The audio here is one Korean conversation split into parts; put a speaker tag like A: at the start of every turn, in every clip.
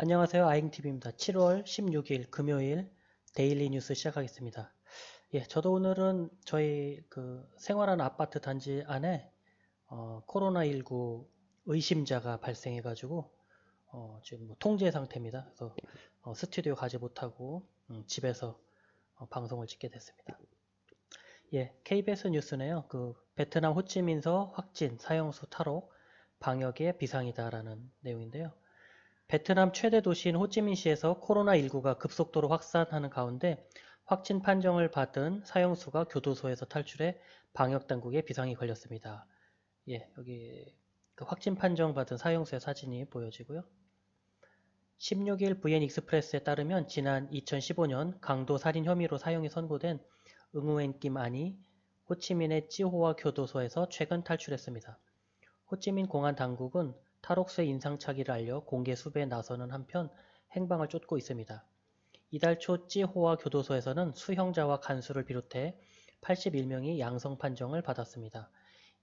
A: 안녕하세요. 아잉TV입니다. 7월 16일 금요일 데일리 뉴스 시작하겠습니다. 저도 오늘은 저희 생활하는 아파트 단지 안에 코로나19 의심자가 발생해가지고 지금 통제 상태입니다. 그래서 스튜디오 가지 못하고 집에서 방송을 찍게 됐습니다. KBS 뉴스네요. 베트남 호치민서 확진 사형수 탈옥 방역의 비상이다라는 내용인데요. 베트남 최대 도시인 호찌민시에서 코로나19가 급속도로 확산하는 가운데 확진 판정을 받은 사형수가 교도소에서 탈출해 방역당국에 비상이 걸렸습니다. 여기 확진 판정 받은 사형수의 사진이 보여지고요. 16일 VN 익스프레스에 따르면 지난 2015년 강도 살인 혐의로 사형이 선고된 응우엔 김 안이 호치민의 찌호와 교도소에서 최근 탈출했습니다. 호찌민 공안 당국은 탈옥수의 인상착의를 알려 공개 수배에 나서는 한편 행방을 쫓고 있습니다. 이달 초 찌호와 교도소에서는 수형자와 간수를 비롯해 81명이 양성 판정을 받았습니다.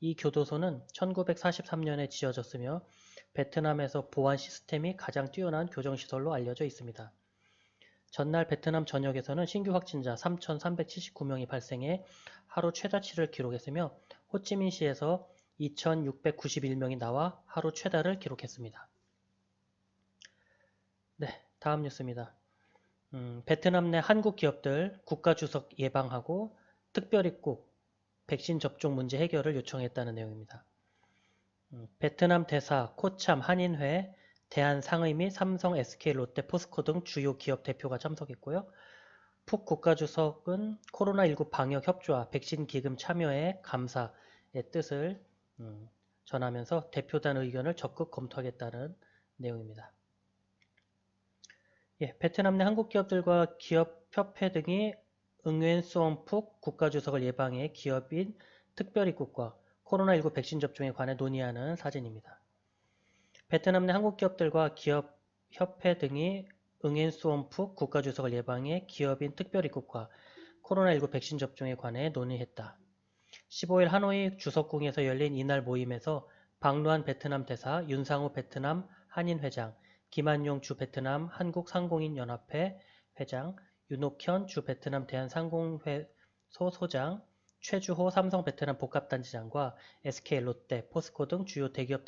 A: 이 교도소는 1943년에 지어졌으며 베트남에서 보안 시스템이 가장 뛰어난 교정시설로 알려져 있습니다. 전날 베트남 전역에서는 신규 확진자 3,379명이 발생해 하루 최다치를 기록했으며 호찌민시에서 2,691명이 나와 하루 최다를 기록했습니다. 다음 뉴스입니다. 베트남 내 한국 기업들 국가주석 예방하고 특별입국 백신 접종 문제 해결을 요청했다는 내용입니다. 베트남 대사, 코참, 한인회, 대한상의 및 삼성, SK, 롯데, 포스코 등 주요 기업 대표가 참석했고요. 푹 국가주석은 코로나19 방역 협조와 백신 기금 참여에 감사의 뜻을 전하면서 대표단 의견을 적극 검토하겠다는 내용입니다. 베트남 내 한국 기업들과 기업협회 등이 응웬 수엉푹 국가주석을 예방해 기업인 특별입국과 코로나19 백신 접종에 관해 논의하는 사진입니다. 베트남 내 한국 기업들과 기업협회 등이 응웬 수엉푹 국가주석을 예방해 기업인 특별입국과 코로나19 백신 접종에 관해 논의했다. 15일 하노이 주석궁에서 열린 이날 모임에서 박루한 베트남 대사, 윤상우 베트남 한인회장, 김한용 주 베트남 한국상공인연합회 회장, 윤옥현 주 베트남 대한상공회소 소장, 최주호 삼성 베트남 복합단지장과 SK, 롯데, 포스코 등 주요 대기업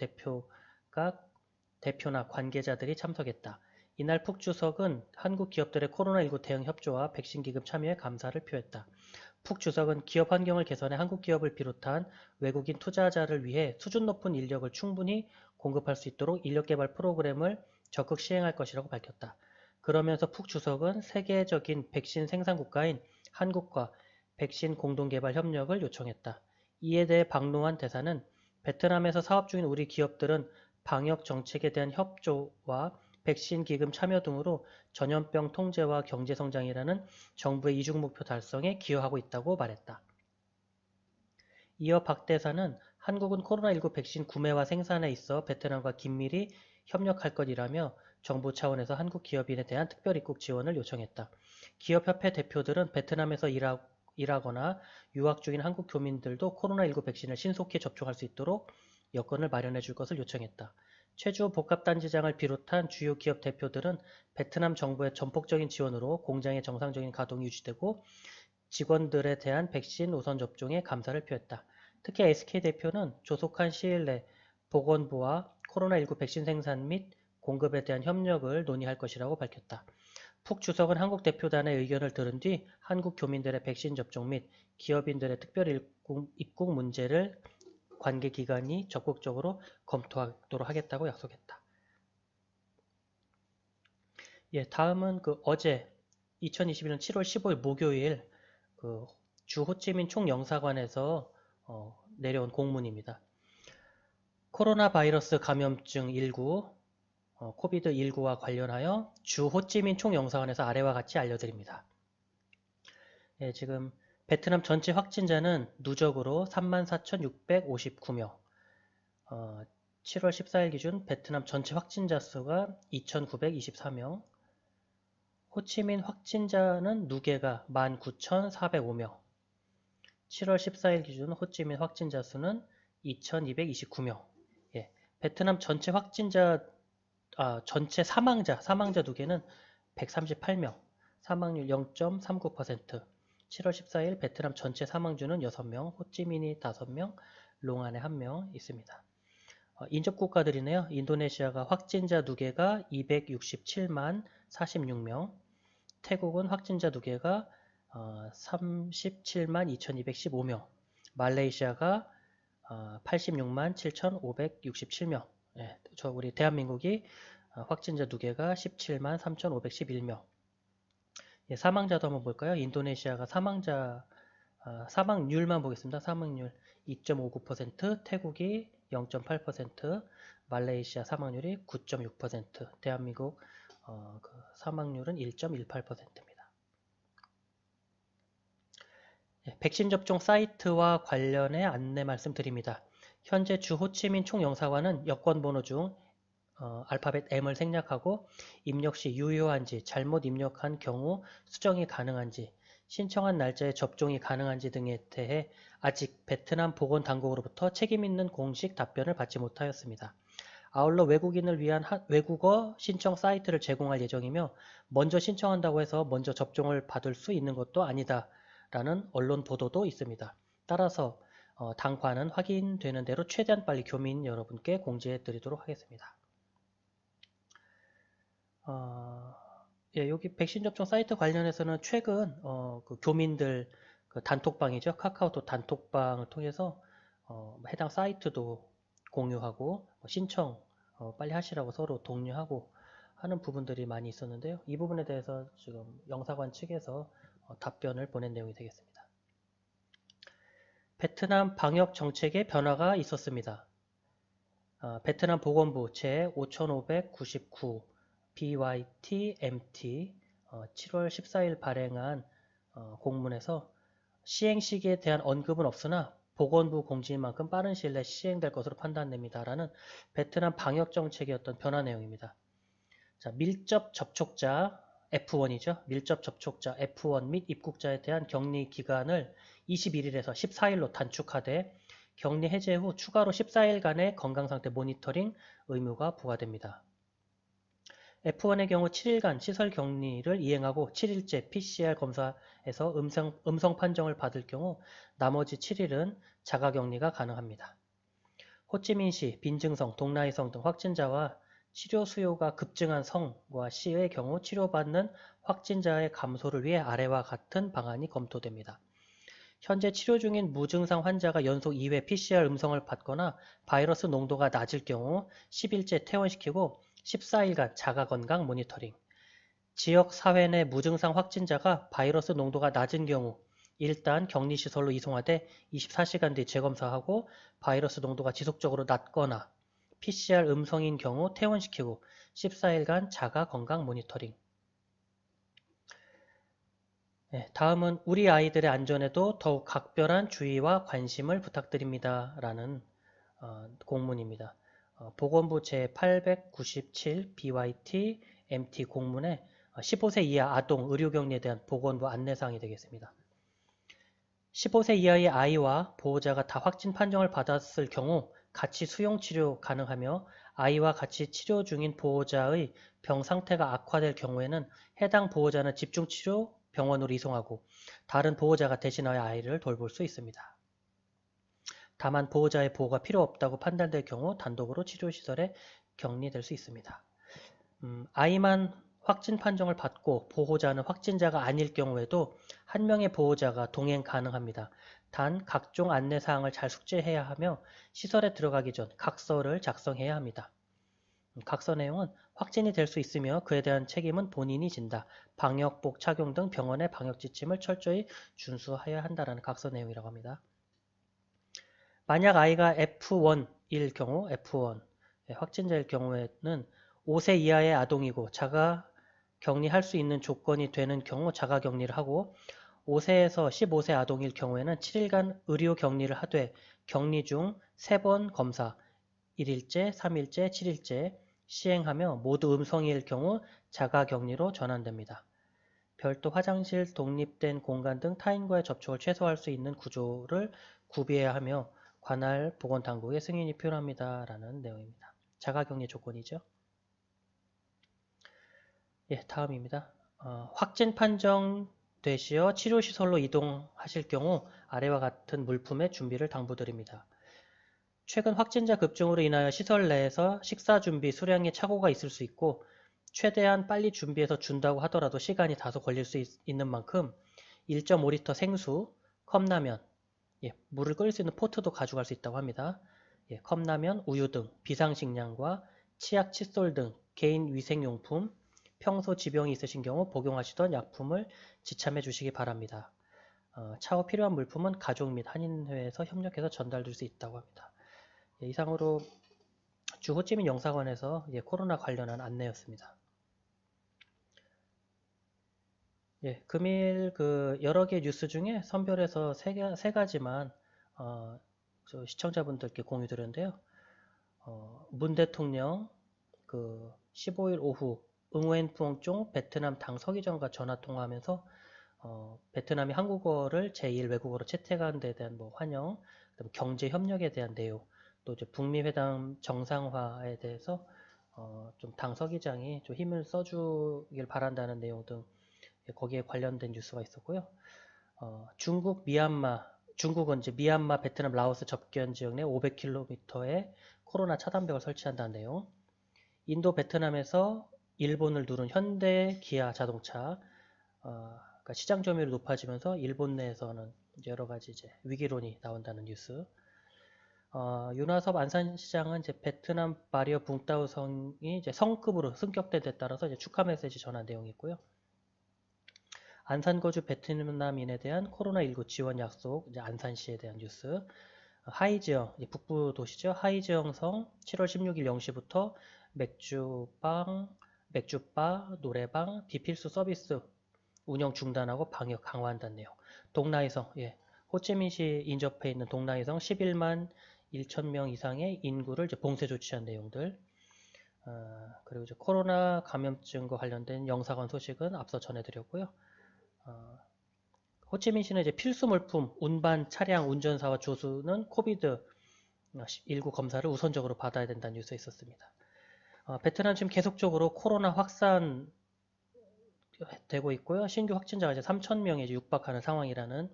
A: 대표나 관계자들이 참석했다. 이날 푹 주석은 한국 기업들의 코로나19 대응 협조와 백신 기금 참여에 감사를 표했다. 푹 주석은 기업 환경을 개선해 한국 기업을 비롯한 외국인 투자자를 위해 수준 높은 인력을 충분히 공급할 수 있도록 인력 개발 프로그램을 적극 시행할 것이라고 밝혔다. 그러면서 푹 주석은 세계적인 백신 생산 국가인 한국과 백신 공동개발 협력을 요청했다. 이에 대해 박노환 대사는 베트남에서 사업 중인 우리 기업들은 방역 정책에 대한 협조와 백신 기금 참여 등으로 전염병 통제와 경제성장이라는 정부의 이중 목표 달성에 기여하고 있다고 말했다. 이어 박 대사는 한국은 코로나19 백신 구매와 생산에 있어 베트남과 긴밀히 협력할 것이라며 정부 차원에서 한국 기업인에 대한 특별입국 지원을 요청했다. 기업협회 대표들은 베트남에서 일하거나 유학 중인 한국 교민들도 코로나19 백신을 신속히 접종할 수 있도록 여건을 마련해 줄 것을 요청했다. 최주호 복합단지장을 비롯한 주요 기업 대표들은 베트남 정부의 전폭적인 지원으로 공장의 정상적인 가동이 유지되고 직원들에 대한 백신 우선 접종에 감사를 표했다. 특히 SK 대표는 조속한 시일 내 보건부와 코로나19 백신 생산 및 공급에 대한 협력을 논의할 것이라고 밝혔다. 푹 주석은 한국 대표단의 의견을 들은 뒤 한국 교민들의 백신 접종 및 기업인들의 특별 입국 문제를 관계기관이 적극적으로 검토하도록 하겠다고 약속했다. 다음은 어제 2021년 7월 15일 목요일 주 호치민 총영사관에서 내려온 공문입니다. 코로나 바이러스 감염증 19, 코비드19와 관련하여 주 호치민 총영사관에서 아래와 같이 알려드립니다. 지금 베트남 전체 확진자는 누적으로 34,659명, 7월 14일 기준 베트남 전체 확진자 수가 2,924명, 호치민 확진자는 누계가 19,405명, 7월 14일 기준 호치민 확진자 수는 2,229명. 베트남 전체 확진자 전체 사망자 누계는 138명, 사망률 0.39%. 7월 14일 베트남 전체 사망주는 6명, 호찌민이 5명, 롱안에 1명 있습니다. 인접 국가들이네요. 인도네시아가 확진자 누계가 267만 46명, 태국은 확진자 누계가 37만 2215명, 말레이시아가 86만 7567명, 예, 우리 대한민국이 확진자 누계가 17만 3511명. 예, 사망자도 한번 볼까요? 인도네시아가 사망률만 보겠습니다. 사망률 2.59%, 태국이 0.8%, 말레이시아 사망률이 9.6%, 대한민국 그 사망률은 1.18%입니다. 예, 백신 접종 사이트와 관련해 안내 말씀드립니다. 현재 주 호치민 총영사관은 여권번호 중 알파벳 M을 생략하고 입력 시 유효한지, 잘못 입력한 경우 수정이 가능한지, 신청한 날짜에 접종이 가능한지 등에 대해 아직 베트남 보건당국으로부터 책임있는 공식 답변을 받지 못하였습니다. 아울러 외국인을 위한 외국어 신청 사이트를 제공할 예정이며 먼저 신청한다고 해서 먼저 접종을 받을 수 있는 것도 아니다 라는 언론 보도도 있습니다. 따라서 당과는 확인되는 대로 최대한 빨리 교민 여러분께 공지해 드리도록 하겠습니다. 예, 여기 백신 접종 사이트 관련해서는 최근 그 교민들 그 단톡방이죠. 카카오톡 단톡방을 통해서 해당 사이트도 공유하고 신청 빨리 하시라고 서로 독려하고 하는 부분들이 많이 있었는데요. 이 부분에 대해서 지금 영사관 측에서 답변을 보낸 내용이 되겠습니다. 베트남 방역 정책에 변화가 있었습니다. 베트남 보건부 제5599 BYT-MT 7월 14일 발행한 공문에서 시행 시기에 대한 언급은 없으나 보건부 공지인 만큼 빠른 시일 내에 시행될 것으로 판단됩니다. 라는 베트남 방역 정책의 어떤 변화 내용입니다. 자, 밀접 접촉자 F1이죠. 밀접 접촉자 F1 및 입국자에 대한 격리 기간을 21일에서 14일로 단축하되 격리 해제 후 추가로 14일간의 건강상태 모니터링 의무가 부과됩니다. F1의 경우 7일간 시설 격리를 이행하고 7일째 PCR 검사에서 음성 판정을 받을 경우 나머지 7일은 자가 격리가 가능합니다. 호찌민시, 빈증성, 동라이성 등 확진자와 치료 수요가 급증한 성과 시의 경우 치료받는 확진자의 감소를 위해 아래와 같은 방안이 검토됩니다. 현재 치료 중인 무증상 환자가 연속 2회 PCR 음성을 받거나 바이러스 농도가 낮을 경우 10일째 퇴원시키고 14일간 자가건강 모니터링, 지역 사회 내 무증상 확진자가 바이러스 농도가 낮은 경우 일단 격리시설로 이송하되 24시간 뒤 재검사하고 바이러스 농도가 지속적으로 낮거나 PCR 음성인 경우 퇴원시키고 14일간 자가건강 모니터링. 네, 다음은 우리 아이들의 안전에도 더욱 각별한 주의와 관심을 부탁드립니다. 라는 공문입니다. 보건부 제897 BYT MT 공문에 15세 이하 아동 의료격리에 대한 보건부 안내사항이 되겠습니다. 15세 이하의 아이와 보호자가 다 확진 판정을 받았을 경우 같이 수용치료 가능하며 아이와 같이 치료 중인 보호자의 병 상태가 악화될 경우에는 해당 보호자는 집중치료 병원으로 이송하고 다른 보호자가 대신하여 아이를 돌볼 수 있습니다. 다만 보호자의 보호가 필요 없다고 판단될 경우 단독으로 치료시설에 격리될 수 있습니다. 아이만 확진 판정을 받고 보호자는 확진자가 아닐 경우에도 한 명의 보호자가 동행 가능합니다. 단 각종 안내사항을 잘 숙지해야 하며 시설에 들어가기 전 각서를 작성해야 합니다. 각서 내용은 확진이 될 수 있으며 그에 대한 책임은 본인이 진다. 방역복 착용 등 병원의 방역 지침을 철저히 준수해야 한다는 각서 내용이라고 합니다. 만약 아이가 F1일 경우 F1 확진자일 경우에는 5세 이하의 아동이고 자가 격리할 수 있는 조건이 되는 경우 자가 격리를 하고 5세에서 15세 아동일 경우에는 7일간 의료 격리를 하되 격리 중 3번 검사 1일째, 3일째, 7일째 시행하며 모두 음성일 경우 자가 격리로 전환됩니다. 별도 화장실, 독립된 공간 등 타인과의 접촉을 최소화할 수 있는 구조를 구비해야 하며 관할 보건당국의 승인이 필요합니다. 라는 내용입니다. 자가격리 조건이죠. 예, 다음입니다. 확진 판정 되시어 치료시설로 이동하실 경우 아래와 같은 물품의 준비를 당부드립니다. 최근 확진자 급증으로 인하여 시설 내에서 식사 준비 수량에 착오가 있을 수 있고 최대한 빨리 준비해서 준다고 하더라도 시간이 다소 걸릴 수 있는 만큼 1.5리터 생수, 컵라면, 예, 물을 끓일 수 있는 포트도 가져갈 수 있다고 합니다. 예, 컵라면, 우유 등 비상식량과 치약, 칫솔 등 개인 위생용품, 평소 지병이 있으신 경우 복용하시던 약품을 지참해 주시기 바랍니다. 차후 필요한 물품은 가족 및 한인회에서 협력해서 전달될 수 있다고 합니다. 예, 이상으로 주 호찌민 영사관에서 코로나 관련한 안내였습니다. 예, 금일 여러 개 뉴스 중에 선별해서 세 가지만 저 시청자분들께 공유드렸는데요. 문 대통령 15일 오후 응우엔푸엉종 베트남 당 서기장과 전화 통화하면서 베트남이 한국어를 제1 외국어로 채택한 데 대한 환영, 경제 협력에 대한 내용, 또 이제 북미 회담 정상화에 대해서 좀 당 서기장이 좀 힘을 써주길 바란다는 내용 등 거기에 관련된 뉴스가 있었고요. 중국은 이제 미얀마, 베트남, 라오스 접견 지역 내 500km에 코로나 차단벽을 설치한다는 내용. 인도, 베트남에서 일본을 누른 현대, 기아 자동차, 그러니까 시장 점유율이 높아지면서 일본 내에서는 여러 가지 이제 위기론이 나온다는 뉴스. 윤화섭 안산시장은 이제 베트남 바리어 붕따오 성이 이제 성급으로 승격된 데 따라서 이제 축하 메시지 전한 내용이 있고요. 안산 거주 베트남인에 대한 코로나19 지원 약속, 이제 안산시에 대한 뉴스. 하이지영, 북부 도시죠. 하이지영성 7월 16일 0시부터 맥주바, 노래방, 비필수 서비스 운영 중단하고 방역 강화한다는 내용. 동나이성, 호치민시 인접해 있는 동나이성 11만 1천명 이상의 인구를 이제 봉쇄 조치한 내용들. 그리고 이제 코로나 감염증과 관련된 영사관 소식은 앞서 전해드렸고요. 호치민시는 이제 필수 물품, 운반, 차량, 운전사와 조수는 코비드19 검사를 우선적으로 받아야 된다는 뉴스가 있었습니다. 베트남 지금 계속적으로 코로나 확산되고 있고요. 신규 확진자가 이제 3,000명에 이제 육박하는 상황이라는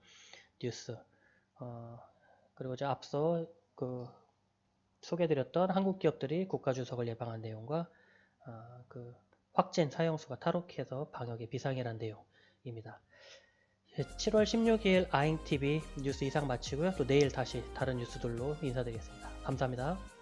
A: 뉴스. 그리고 이제 앞서 소개드렸던 한국 기업들이 국가 주석을 예방한 내용과 확진 사형수가 탈옥해서 방역에 비상이라는 내용입니다. 7월 16일 아잉TV 뉴스 이상 마치고요. 또 내일 다시 다른 뉴스들로 인사드리겠습니다. 감사합니다.